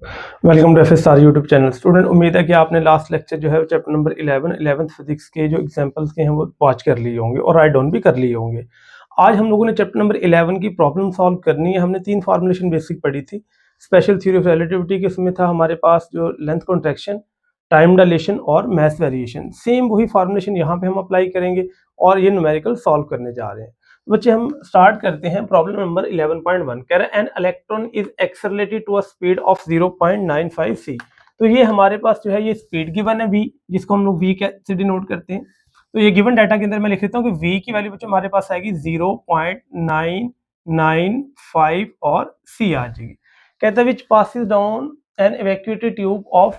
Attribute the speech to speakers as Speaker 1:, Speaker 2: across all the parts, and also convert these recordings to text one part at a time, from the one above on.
Speaker 1: Welcome to FSR YouTube channel. Student, उम्मीद है कि आपने लास्ट लेक्चर जो है चैप्टर नंबर 11 फिजिक्स के जो एग्जांपल्स के हैं वो वॉच कर लिए होंगे और राइट डाउन भी कर लिए होंगे। आज हम लोगों ने चैप्टर नंबर 11 की प्रॉब्लम सॉल्व करनी है। हमने 3 फॉर्मुलेशन बेसिक पढ़ी थी। स्पेशल थ्योरी ऑफ रिलेटिविटी के उसमें था हमारे पास जो लेंथ कॉन्ट्रैक्शन, टाइम डायलेशन और मास वेरिएशन। सेम वही फॉर्मुलेशन यहाँ पे हम अप्लाई करेंगे और ये न्यूमेरिकल सॉल्व करने जा रहे हैं। बच्चे हम स्टार्ट करते हैं। प्रॉब्लम नंबर 11.1 कह रहा है an electron is accelerated to a speed of 0.95 c. तो ये हमारे पास जो है ये स्पीड गिवन है v, जिसको हम लोग v से डिनोट करते हैं। तो ये गिवन डाटा के अंदर मैं लिख देता हूँ कि v की वैल्यू बच्चों हमारे पास आएगी 0.995 और c आ जाएगी। कहता है which passes down an evacuated tube of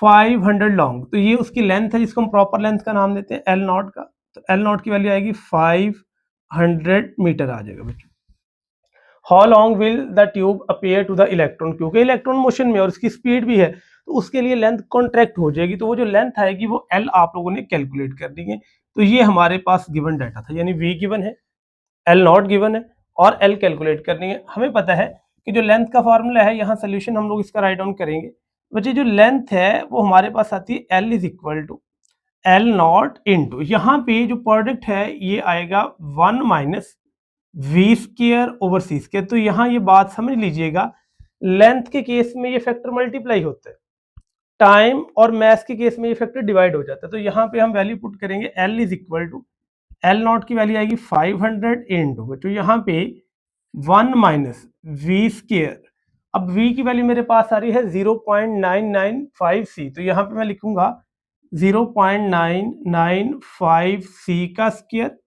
Speaker 1: 500 long. तो ये उसकी लेंथ है जिसको हम प्रॉपर लेंथ का नाम देते हैं एल नॉट का। तो एल नॉट की वैल्यू आएगी 500 मीटर आ जाएगा बच्चों। How long will the tube appear to the electron, क्योंकि इलेक्ट्रॉन मोशन में और उसकी स्पीड भी है तो उसके लिए लेंथ कॉन्ट्रैक्ट हो जाएगी। तो वो जो लेंथ आएगी वो एल आप लोगों ने कैलकुलेट करनी है। तो ये हमारे पास गिवन डाटा था, यानी वी गिवन है, एल नॉट गिवन है और एल कैलकुलेट करनी है। हमें पता है कि जो लेंथ का फॉर्मूला है, यहाँ सोल्यूशन हम लोग इसका राइट डाउन करेंगे। बच्चे जो लेंथ है वो हमारे पास आती है L is equal to L naught into, यहाँ पे जो प्रोडक्ट है ये आएगा 1 minus v square over c square. तो यहाँ ये बात समझ लीजिएगा, लेंथ के केस में ये फैक्टर मल्टीप्लाई होता है, टाइम और मैथ के केस में ये फैक्टर डिवाइड हो जाता है। तो यहाँ पे हम वैल्यू पुट करेंगे L is equal to L naught की वैल्यू आएगी 500 इंटू, तो यहाँ पे 1 माइनस वी स्क्वायर। अब v की वैल्यू मेरे पास आ रही है 0.995 सी, तो यहाँ पे मैं लिखूंगा 0.995 सी का स्क्वायर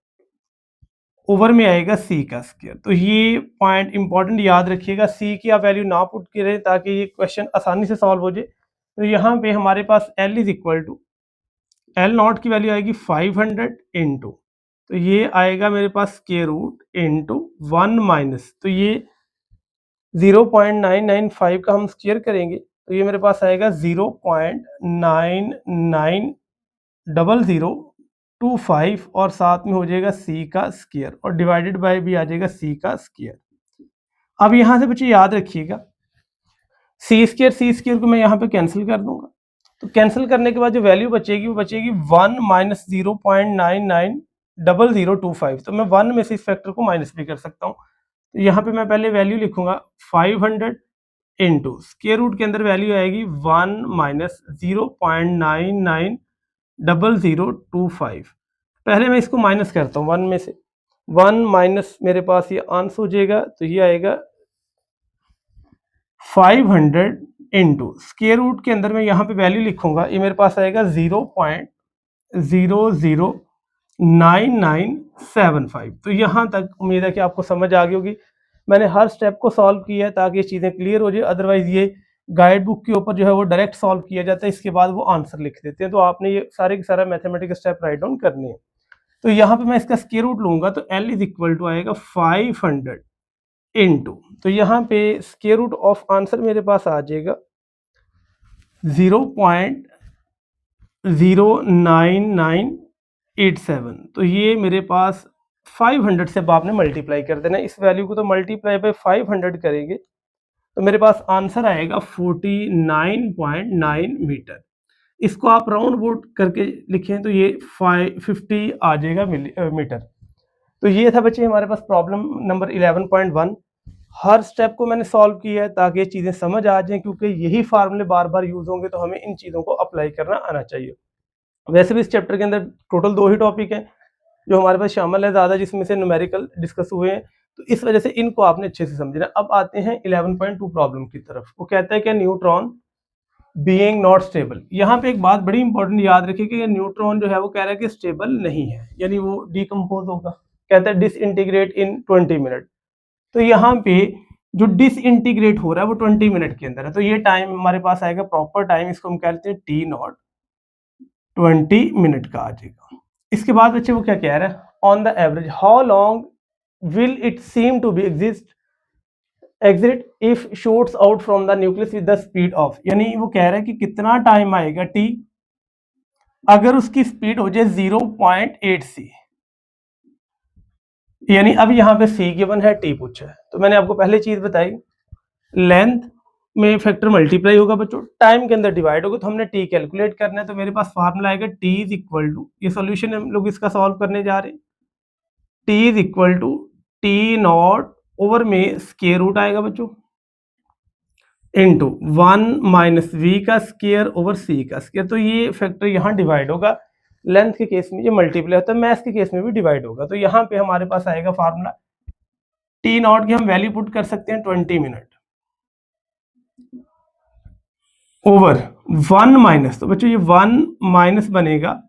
Speaker 1: ओवर में आएगा c का स्क्वायर। तो ये पॉइंट इंपॉर्टेंट याद रखिएगा, c की आप वैल्यू ना पुट करें ताकि ये क्वेश्चन आसानी से सॉल्व हो जाए। तो यहाँ पे हमारे पास l is equal to L naught की वैल्यू आएगी 500 इंटू, तो ये आएगा मेरे पास स्क्वायर रूट इंटू 1 माइनस, तो ये 0.995 का हम स्क्वायर करेंगे तो ये मेरे पास आएगा 0.990025 और साथ में हो जाएगा c का स्क्वायर और डिवाइडेड बाय भी आ जाएगा c का स्क्वायर। अब यहाँ से बच्चे याद रखिएगा, सी स्क्वायर को मैं यहाँ पे कैंसिल कर दूंगा। तो कैंसिल करने के बाद जो वैल्यू बचेगी वो बचेगी 1 माइनस 0.990025। तो मैं 1 में से इस फैक्टर को माइनस भी कर सकता हूँ। तो यहाँ पे मैं पहले वैल्यू लिखूंगा 500 इंटू स्क्वायर रूट के अंदर वैल्यू आएगी 1 माइनस 0.990025। पहले मैं इसको माइनस करता हूँ 1 में से, 1 माइनस मेरे पास ये आंसर हो जाएगा, तो ये आएगा 500 इंटू स्क्वायर रूट के अंदर मैं यहाँ पे वैल्यू लिखूंगा, ये मेरे पास आएगा 0.009975। तो यहाँ तक उम्मीद है कि आपको समझ आ गई होगी। मैंने हर स्टेप को सॉल्व किया है ताकि ये चीज़ें क्लियर हो जाए, अदरवाइज ये गाइड बुक के ऊपर जो है वो डायरेक्ट सॉल्व किया जाता है, इसके बाद वो आंसर लिख देते हैं। तो आपने ये सारे के सारा मैथमेटिकल स्टेप राइट डाउन करने हैं। तो यहाँ पे मैं इसका स्क्वायर रूट लूंगा तो एल इज इक्वल टू आएगा 500 इंटू, तो यहाँ पे स्क्वायर रूट ऑफ आंसर मेरे पास आ जाएगा 0.09987। तो ये मेरे पास 500 से अब आपने मल्टीप्लाई कर देना, इस वैल्यू को तो मल्टीप्लाई बाय 500 करेंगे तो मेरे पास आंसर आएगा 49.9 मीटर। इसको आप राउंड बोर्ड करके लिखें तो ये 50 आ जाएगा मीटर। तो ये था बच्चे हमारे पास प्रॉब्लम नंबर 11.1। हर स्टेप को मैंने सॉल्व किया है ताकि ये चीज़ें समझ आ जाएं, क्योंकि यही फार्मूले बार बार यूज होंगे तो हमें इन चीज़ों को अप्लाई करना आना चाहिए। वैसे भी इस चैप्टर के अंदर टोटल 2 ही टॉपिक हैं जो हमारे पास शामिल है ज़्यादा, जिसमें से न्यूमेरिकल डिस्कस हुए हैं, तो इस वजह से इनको आपने अच्छे से समझना। अब आते हैं 11.2 प्रॉब्लम की तरफ। वो कहता है कि न्यूट्रॉन बीइंग नॉट स्टेबल। यहाँ पे एक बात बड़ी इंपॉर्टेंट याद रखिए कि न्यूट्रॉन जो है वो कह रहा है कि स्टेबल नहीं है, यानी वो डिकम्पोज होगा। कहता है डिसइंटीग्रेट इन 20 मिनट। तो यहाँ पे जो डिसइंटीग्रेट हो रहा है वो 20 मिनट के अंदर है, तो ये टाइम हमारे पास आएगा प्रॉपर टाइम, इसको हम कहते हैं टी नॉट, 20 मिनट का आ जाएगा। इसके बाद बच्चे वो क्या कह रहा है, on the average how long will it seem to be exit if shoots out from the nucleus with the speed of, यानी वो कह रहा है कि कितना टाइम आएगा टी अगर उसकी स्पीड हो जाए 0.8 सी। यानी अब यहाँ पे सी गिवन है, टी पूछा है। तो मैंने आपको पहले चीज बताई, लेंथ में फैक्टर मल्टीप्लाई होगा बच्चों, टाइम के अंदर डिवाइड होगा, तो हमने टी कैलकुलेट करना है, तो मेरे पास फार्मूला आएगा टी इज इक्वल टू, ये सॉल्यूशन हम लोग इसका सॉल्व करने जा रहे हैं, T is equal to T naught over में स्क्वायर रूट आएगा बच्चों इनटू 1 माइनस वी का स्क्वायर ओवर सी का स्क्वायर। तो ये फैक्टर यहाँ डिवाइड होगा, लेंथ के केस में ये मल्टीप्लाई होता है, मैथ के केस में भी डिवाइड होगा। तो यहाँ पे हमारे पास आएगा फार्मूला, टी नॉट की हम वैल्यू पुट कर सकते हैं 20 मिनट ओवर 1 माइनस, तो बच्चों ये 1 माइनस बनेगा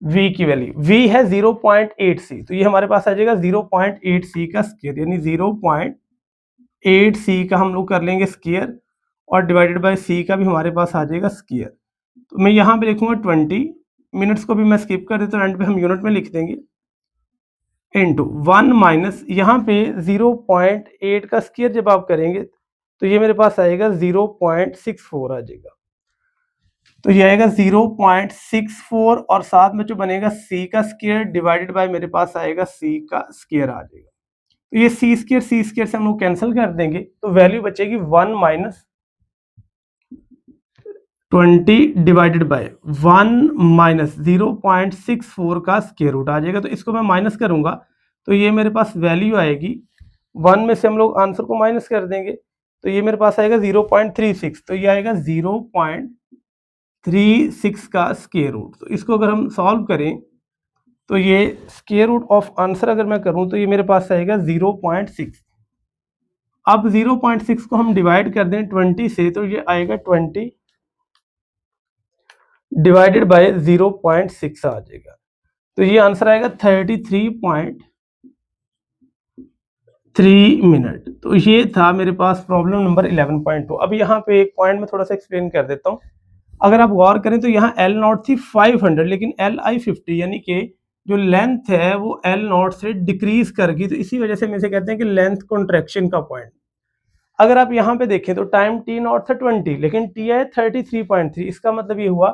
Speaker 1: v की वैल्यू, v है 0.8 c, तो ये हमारे पास आ जाएगा 0.8 c का स्क्वायर, यानी 0.8 c का हम लोग कर लेंगे स्क्वायर, और डिवाइडेड बाय c का भी हमारे पास आ जाएगा स्क्वायर। तो मैं यहाँ पे लिखूंगा 20 मिनट्स को भी मैं स्किप कर देता हूँ, एंड पे हम यूनिट में लिख देंगे इनटू 1 माइनस, यहाँ पे 0.8 का स्क्वायर जब आप करेंगे तो ये मेरे पास आएगा 0.64 आ जाएगा, तो ये आएगा 0.64 और साथ में जो बनेगा c का स्क्वायर डिवाइडेड बाय मेरे पास आएगा c का स्क्वायर आ जाएगा। तो ये c स्क्वायर से हम लोग कैंसिल कर देंगे, तो वैल्यू बचेगी 1 माइनस 20 डिवाइडेड बाय 1 माइनस 0.64 का स्क्वायर रूट आ जाएगा। तो इसको मैं माइनस करूंगा तो ये मेरे पास वैल्यू आएगी, 1 में से हम लोग आंसर को माइनस कर देंगे तो ये मेरे पास आएगा 0.36, तो ये आएगा 0.36 का स्क्वायर रूट। तो इसको अगर हम सॉल्व करें तो ये स्क्वायर रूट ऑफ आंसर अगर मैं करूं तो ये मेरे पास आएगा 0.6। अब 0.6 को हम डिवाइड कर दें 20 से, तो ये आएगा 20 डिवाइडेड बाय 0.6 आ जाएगा, तो ये आंसर आएगा 33.3 मिनट। तो ये था मेरे पास प्रॉब्लम नंबर 11.2। अब यहाँ पे एक पॉइंट में थोड़ा सा एक्सप्लेन कर देता हूँ। अगर आप गौर करें तो यहाँ एल नॉट थी 500, लेकिन एल आई 50, यानी कि जो लेंथ है वो एल नॉट से डिक्रीज कर गई, तो इसी वजह से हम इसे कहते हैं कि लेंथ कॉन्ट्रैक्शन का पॉइंट। अगर आप यहाँ पे देखें तो टाइम टी नॉट था 20, लेकिन टी है 33.3, इसका मतलब ये हुआ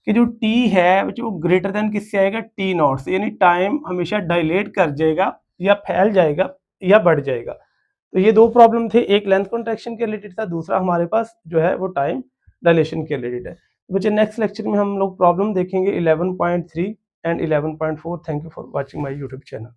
Speaker 1: कि जो टी है जो ग्रेटर देन किससे आएगा, टी नॉट से, यानी टाइम हमेशा डायलेट कर जाएगा या फैल जाएगा या बढ़ जाएगा। तो ये दो प्रॉब्लम थे, एक लेंथ कॉन्ट्रैक्शन के रिलेटेड था, दूसरा हमारे पास जो है वो टाइम डायलेशन के रिलेटेड है। बच्चे नेक्स्ट लेक्चर में हम लोग प्रॉब्लम देखेंगे 11.3 and 11.4। Thank you for watching my YouTube channel.